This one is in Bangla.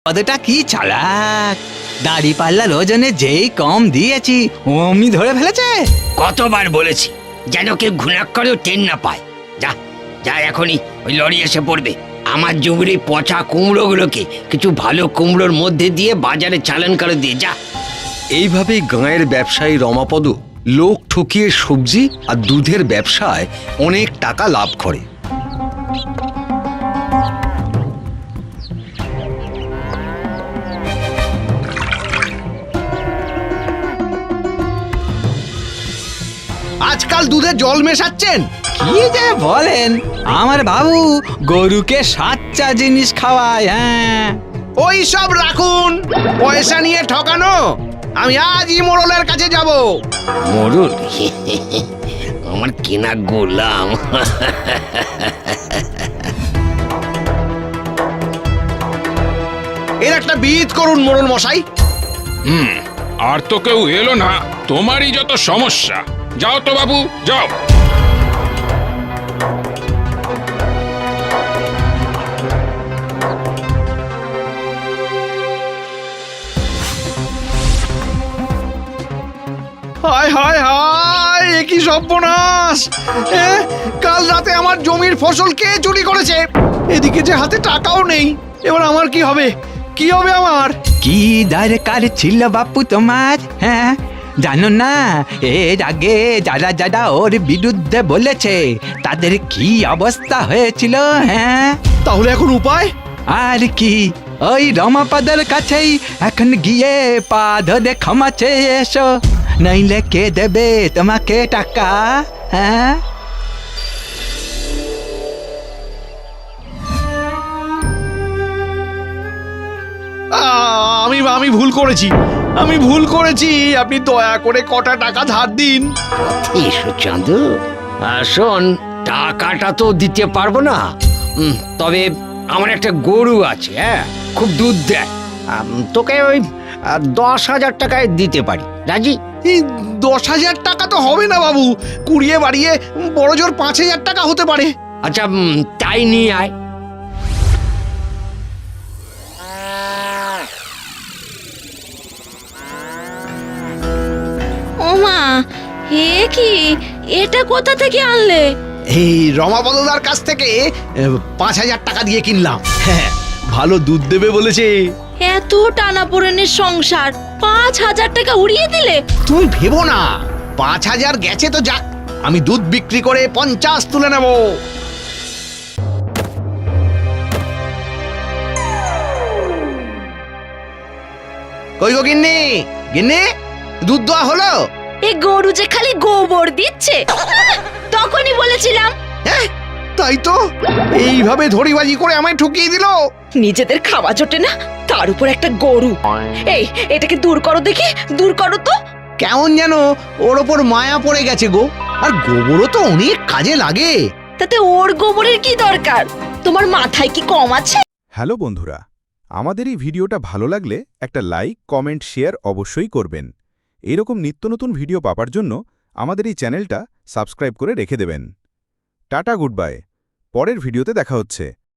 কতটা কি চালাক! দাড়ি পাল্লার ওজনে যেই কম দিয়েছি অমনি ধরে ফেলেছে। কতবার বলেছি যেন কেউ ঘুণাক্ষরেও টেন না পায়। যা যা, এখনই ওই লরি এসে পড়বে। আমার জমির এই পচা কুমড়োগুলোকে কিছু ভালো কুমড়োর মধ্যে দিয়ে বাজারে চালান করে দিয়ে যা। এইভাবেই গাঁয়ের ব্যবসায়ী রমাপদ লোক ঠকিয়ে সবজি আর দুধের ব্যবসায় অনেক টাকা লাভ করে। আজকাল দুধে জল মেশাচ্ছেন? কি যে বলেন, আমার বাবু গরুকে সাচ্চা জিনিস খাওয়ায়। হ্যাঁ, ওই সব রাখুন, পয়সা নিয়ে ঠকানো। আমি আজই মোড়লের কাছে যাব। মরুল আমার কেনা গোলাম। এর একটা বিহিত করুন মোড়ল মশাই। আর তো কেউ এলো না, তোমারই যত সমস্যা। যাও তো বাবু, যাও। হায় হায় হায়, এ কি সর্বনাশ! কাল রাতে আমার জমির ফসল কে চুরি করেছে? এদিকে যে হাতে টাকাও নেই। এবার আমার কি হবে? কি হবে আমার? কি দরকার ছিল বাপু তোমার? হ্যাঁ, জানো না এর আগে যারা যারা ওর বিরুদ্ধে বলেছে তাদের কি অবস্থা হয়েছিল? হ্যাঁ, তাহলে এখন উপায়? আর কি, ওই রমাপদের কাছেই এখন গিয়ে পা ধরে ক্ষমা চেয়ে এসো, নইলে কে দেবে তোমাকে টাকা? হ্যাঁ, আমি আমি ভুল করেছি, আমি ভুল করেছি। আপনি দয়া করে কটা টাকা ধার দিন। এসো চাঁদু, শোন, টাকাটা তো দিতে পারবো না, তবে আমার একটা গরু আছে, হ্যাঁ, খুব দুধ দেয়। তোকে ওই 10,000 টাকায় দিতে পারি, রাজি? এই 10,000 টাকা তো হবে না বাবু, কুড়িয়ে বাড়িয়ে বড় জোর 5,000 টাকা হতে পারে। আচ্ছা, তাই নিয়ে আয়। ওমা, এ কি? এটা কোথা থেকে আনলে? এই রমাপদদার কাছ থেকে 5,000 টাকা দিয়ে কিনলাম। হ্যাঁ, ভালো দুধ দেবে বলেছে। এত টানাপোড়েনের সংসার 5,000 টাকা উড়িয়ে দিলে? তুমি ভেবো না, 5,000 গেছে তো যাক, আমি দুধ বিক্রি করে 50 তুলে নেব। কই গো গিন্নি, গিন্নি, দুধ দেওয়া হলো? এই গরু যে খালি গোবর দিচ্ছে, তখনই বলেছিলাম। হ্যাঁ, তাই তো, এইভাবে ধরিবাজি করে আমায় ঠকিয়ে দিল। নিজেদের খাওয়া জোটে না, তার উপর একটা গরু। এই, এটাকে দূর করো দেখি, দূর করো তো। কেমন যেন ওর ওপর মায়া পড়ে গেছে গো। আর গোবরও তো অনেক কাজে লাগে। তাতে ওর গোবরের কি দরকার? তোমার মাথায় কি কম আছে? হ্যালো বন্ধুরা, আমাদের এই ভিডিওটা ভালো লাগলে একটা লাইক, কমেন্ট, শেয়ার অবশ্যই করবেন। এইরকম নিত্য নতুন ভিডিও পাওয়ার জন্য আমাদের এই চ্যানেলটা সাবস্ক্রাইব করে রেখে দেবেন। Tata, good bye. পরের ভিডিওতে দেখা হচ্ছে।